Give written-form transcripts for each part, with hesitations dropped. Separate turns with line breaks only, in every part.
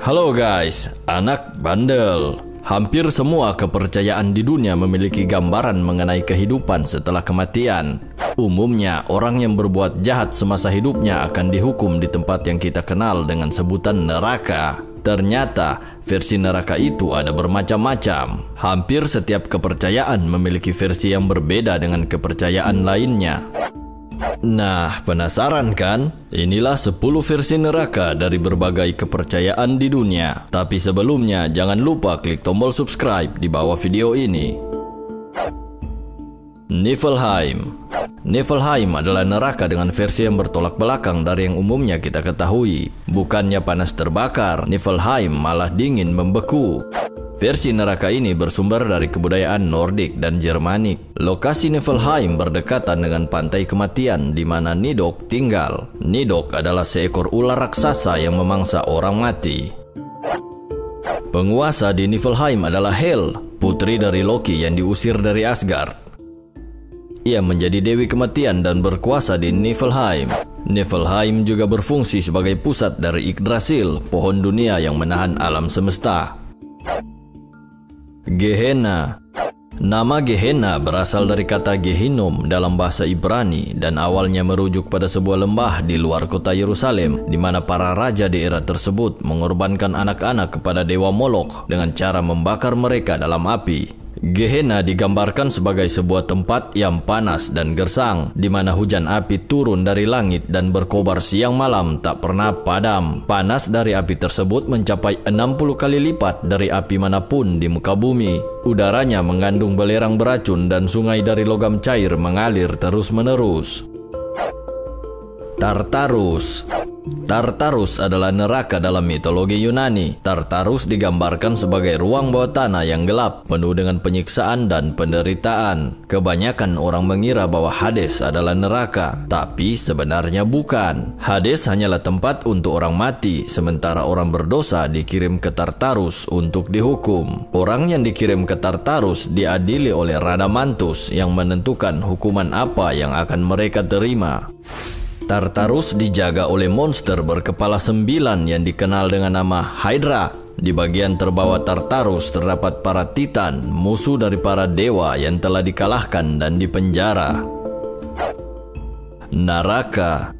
Halo guys, anak bandel. Hampir semua kepercayaan di dunia memiliki gambaran mengenai kehidupan setelah kematian. Umumnya, orang yang berbuat jahat semasa hidupnya akan dihukum di tempat yang kita kenal dengan sebutan neraka. Ternyata, versi neraka itu ada bermacam-macam. Hampir setiap kepercayaan memiliki versi yang berbeda dengan kepercayaan lainnya. Nah, penasaran kan? Inilah 10 versi neraka dari berbagai kepercayaan di dunia. Tapi sebelumnya, jangan lupa klik tombol subscribe di bawah video ini. Niflheim. Niflheim adalah neraka dengan versi yang bertolak belakang dari yang umumnya kita ketahui. Bukannya panas terbakar, Niflheim malah dingin membeku. Versi neraka ini bersumber dari kebudayaan Nordik dan Jermanik. Lokasi Niflheim berdekatan dengan pantai kematian di mana Nidhogg tinggal. Nidhogg adalah seekor ular raksasa yang memangsa orang mati. Penguasa di Niflheim adalah Hel, putri dari Loki yang diusir dari Asgard. Ia menjadi dewi kematian dan berkuasa di Niflheim. Niflheim juga berfungsi sebagai pusat dari Yggdrasil, pohon dunia yang menahan alam semesta. Gehenna. Nama Gehenna berasal dari kata Gehinnom dalam bahasa Ibrani dan awalnya merujuk pada sebuah lembah di luar kota Yerusalem di mana para raja di era tersebut mengorbankan anak-anak kepada dewa Molokh dengan cara membakar mereka dalam api. Gehenna digambarkan sebagai sebuah tempat yang panas dan gersang, di mana hujan api turun dari langit dan berkobar siang malam tak pernah padam. Panas dari api tersebut mencapai 60 kali lipat dari api manapun di muka bumi. Udaranya mengandung belerang beracun dan sungai dari logam cair mengalir terus-menerus. Tartarus. Tartarus adalah neraka dalam mitologi Yunani. Tartarus digambarkan sebagai ruang bawah tanah yang gelap, penuh dengan penyiksaan dan penderitaan. Kebanyakan orang mengira bahwa Hades adalah neraka, tapi sebenarnya bukan. Hades hanyalah tempat untuk orang mati, sementara orang berdosa dikirim ke Tartarus untuk dihukum. Orang yang dikirim ke Tartarus diadili oleh Radamanthus yang menentukan hukuman apa yang akan mereka terima. Tartarus dijaga oleh monster berkepala 9 yang dikenal dengan nama Hydra. Di bagian terbawah Tartarus terdapat para Titan, musuh dari para dewa yang telah dikalahkan dan dipenjara. Naraka.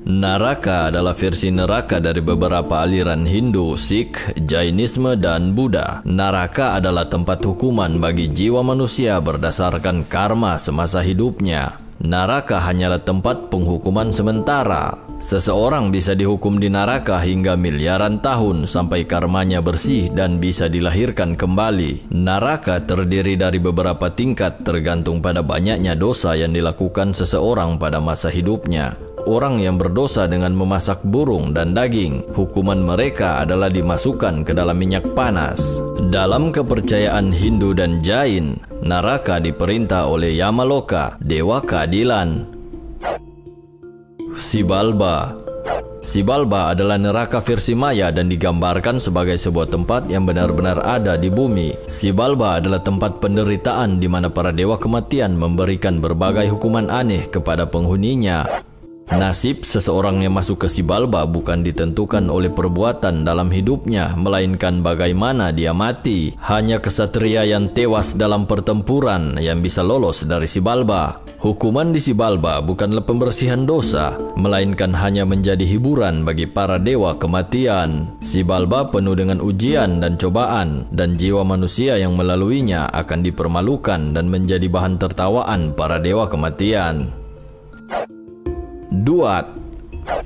Naraka adalah versi neraka dari beberapa aliran Hindu, Sikh, Jainisme, dan Buddha. Naraka adalah tempat hukuman bagi jiwa manusia berdasarkan karma semasa hidupnya. Naraka hanyalah tempat penghukuman sementara. Seseorang bisa dihukum di neraka hingga miliaran tahun sampai karmanya bersih dan bisa dilahirkan kembali. Neraka terdiri dari beberapa tingkat tergantung pada banyaknya dosa yang dilakukan seseorang pada masa hidupnya. Orang yang berdosa dengan memasak burung dan daging, hukuman mereka adalah dimasukkan ke dalam minyak panas. Dalam kepercayaan Hindu dan Jain, neraka diperintah oleh Yamaloka, dewa keadilan. Xibalba. Xibalba adalah neraka versi Maya dan digambarkan sebagai sebuah tempat yang benar-benar ada di bumi. Xibalba adalah tempat penderitaan di mana para dewa kematian memberikan berbagai hukuman aneh kepada penghuninya. Nasib seseorang yang masuk ke Xibalba bukan ditentukan oleh perbuatan dalam hidupnya, melainkan bagaimana dia mati. Hanya kesatria yang tewas dalam pertempuran yang bisa lolos dari Xibalba. Hukuman di Xibalba bukanlah pembersihan dosa, melainkan hanya menjadi hiburan bagi para dewa kematian. Xibalba penuh dengan ujian dan cobaan, dan jiwa manusia yang melaluinya akan dipermalukan dan menjadi bahan tertawaan para dewa kematian. Duat.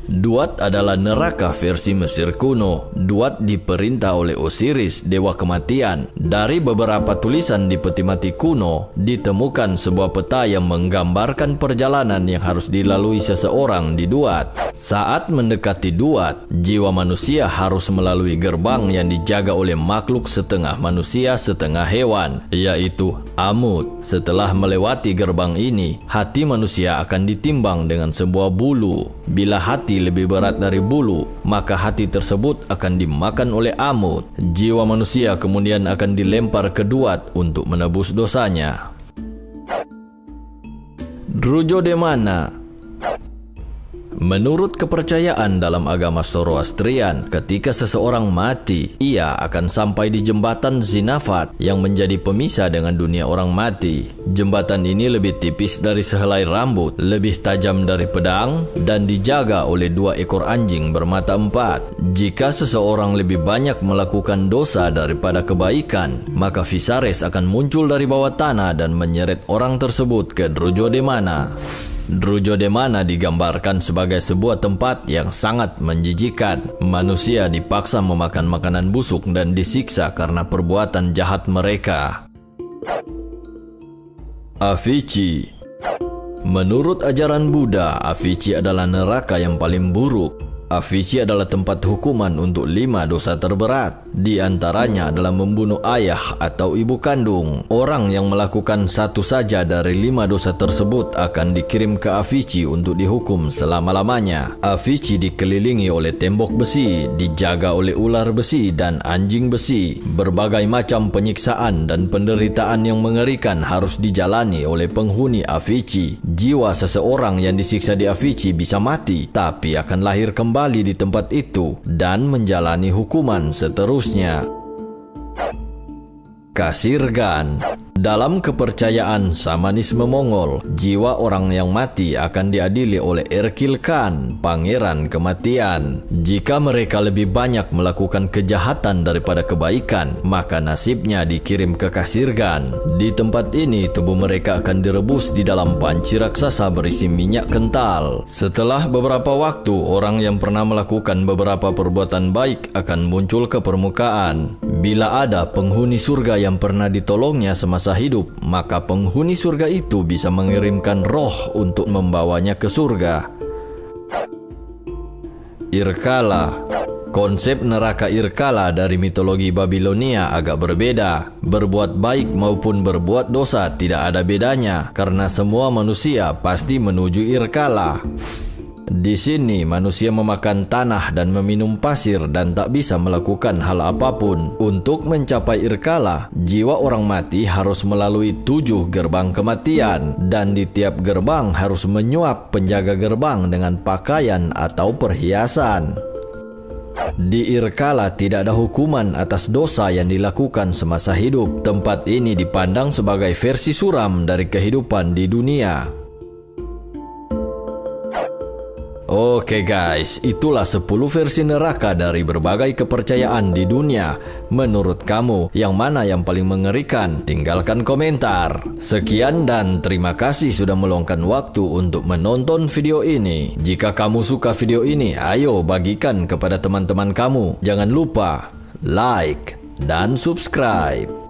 Duat adalah neraka versi Mesir kuno. Duat diperintah oleh Osiris, dewa kematian. Dari beberapa tulisan di peti mati kuno, ditemukan sebuah peta yang menggambarkan perjalanan yang harus dilalui seseorang di Duat. Saat mendekati Duat, jiwa manusia harus melalui gerbang yang dijaga oleh makhluk setengah manusia setengah hewan, yaitu Amut. Setelah melewati gerbang ini, hati manusia akan ditimbang dengan sebuah bulu. Bila hati lebih berat dari bulu, maka hati tersebut akan dimakan oleh Amut. Jiwa manusia kemudian akan dilempar ke Duat untuk menebus dosanya. Drujodemana. Menurut kepercayaan dalam agama Zoroastrian, ketika seseorang mati, ia akan sampai di jembatan Zinafat yang menjadi pemisah dengan dunia orang mati. Jembatan ini lebih tipis dari sehelai rambut, lebih tajam dari pedang, dan dijaga oleh 2 ekor anjing bermata 4. Jika seseorang lebih banyak melakukan dosa daripada kebaikan, maka Viserys akan muncul dari bawah tanah dan menyeret orang tersebut ke Drujo de Mana. Drujo de Mana digambarkan sebagai sebuah tempat yang sangat menjijikkan. Manusia dipaksa memakan makanan busuk dan disiksa karena perbuatan jahat mereka. Avici. Menurut ajaran Buddha, Avici adalah neraka yang paling buruk. Avici adalah tempat hukuman untuk 5 dosa terberat. Di antaranya adalah membunuh ayah atau ibu kandung. Orang yang melakukan satu saja dari 5 dosa tersebut akan dikirim ke Avici untuk dihukum selama-lamanya. Avici dikelilingi oleh tembok besi, dijaga oleh ular besi dan anjing besi. Berbagai macam penyiksaan dan penderitaan yang mengerikan harus dijalani oleh penghuni Avici. Jiwa seseorang yang disiksa di Avici bisa mati, tapi akan lahir kembali di tempat itu dan menjalani hukuman seterusnya. Kasirgan. Dalam kepercayaan Shamanisme Mongol, jiwa orang yang mati akan diadili oleh Erkil Khan, pangeran kematian. Jika mereka lebih banyak melakukan kejahatan daripada kebaikan, maka nasibnya dikirim ke Kasirgan. Di tempat ini, tubuh mereka akan direbus di dalam panci raksasa berisi minyak kental. Setelah beberapa waktu, orang yang pernah melakukan beberapa perbuatan baik akan muncul ke permukaan. Bila ada penghuni surga yang pernah ditolongnya semasa hidup, maka penghuni surga itu bisa mengirimkan roh untuk membawanya ke surga. Irkala. Konsep neraka Irkala dari mitologi Babilonia agak berbeda. Berbuat baik maupun berbuat dosa tidak ada bedanya, karena semua manusia pasti menuju Irkala. Di sini manusia memakan tanah dan meminum pasir dan tak bisa melakukan hal apapun. Untuk mencapai Irkala, jiwa orang mati harus melalui 7 gerbang kematian, dan di tiap gerbang harus menyuap penjaga gerbang dengan pakaian atau perhiasan. Di Irkala tidak ada hukuman atas dosa yang dilakukan semasa hidup. Tempat ini dipandang sebagai versi suram dari kehidupan di dunia. Oke guys, itulah 10 versi neraka dari berbagai kepercayaan di dunia. Menurut kamu, yang mana yang paling mengerikan? Tinggalkan komentar. Sekian dan terima kasih sudah meluangkan waktu untuk menonton video ini. Jika kamu suka video ini, ayo bagikan kepada teman-teman kamu. Jangan lupa like dan subscribe.